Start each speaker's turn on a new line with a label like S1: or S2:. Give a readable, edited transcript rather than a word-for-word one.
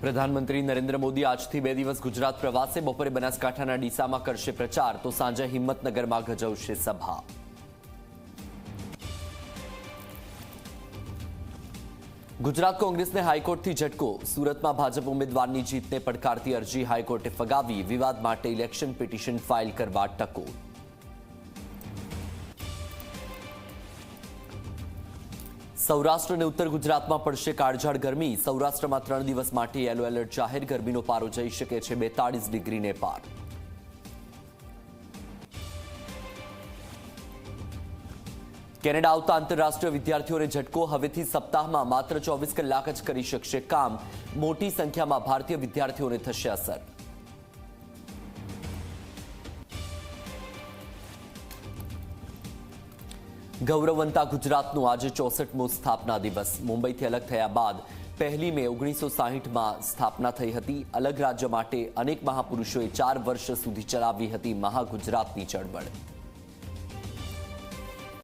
S1: પ્રધાનમંત્રી નરેન્દ્ર મોદી આજથી 2 દિવસ ગુજરાત પ્રવાસે બપોરે બનાસકાંઠાના ડીસામાં કરશે પ્રચાર તો સાંજે હિંમતનગરમાં ગજવશે સભા। ગુજરાત કોંગ્રેસને હાઈકોર્ટથી ઝટકો। સુરતમાં ભાજપ ઉમેદવારની જીતને પડકારતી અરજી હાઈકોર્ટે ફગાવી। વિવાદ માટે ઇલેક્શન પિટિશન ફાઇલ કરવા ટકો। સૌરાષ્ટ્ર અને ઉત્તર ગુજરાતમાં પડશે કાળઝાળ ગરમી। સૌરાષ્ટ્રમાં 3 દિવસ માટે યેલો એલર્ટ જાહેર। ગરમીનો પારો જઈ શકે છે 42 ડિગ્રીને પાર। કેનેડા આવતા આંતરરાષ્ટ્રીય વિદ્યાર્થીઓને ઝટકો। હવેથી સપ્તાહમાં માત્ર 24 કલાક જ કરી શકશે કામ। મોટી સંખ્યામાં ભારતીય વિદ્યાર્થીઓને થશે અસર। ગૌરવવંતા ગુજરાતનું આજે 64મો સ્થાપના દિવસ। મુંબઈથી અલગ થયા બાદ 1 મે 1960માં સ્થાપના થઈ હતી। અલગ રાજ્ય માટે અનેક મહાપુરુષોએ 4 વર્ષ સુધી ચલાવી હતી મહાગુજરાતની ચળવળ।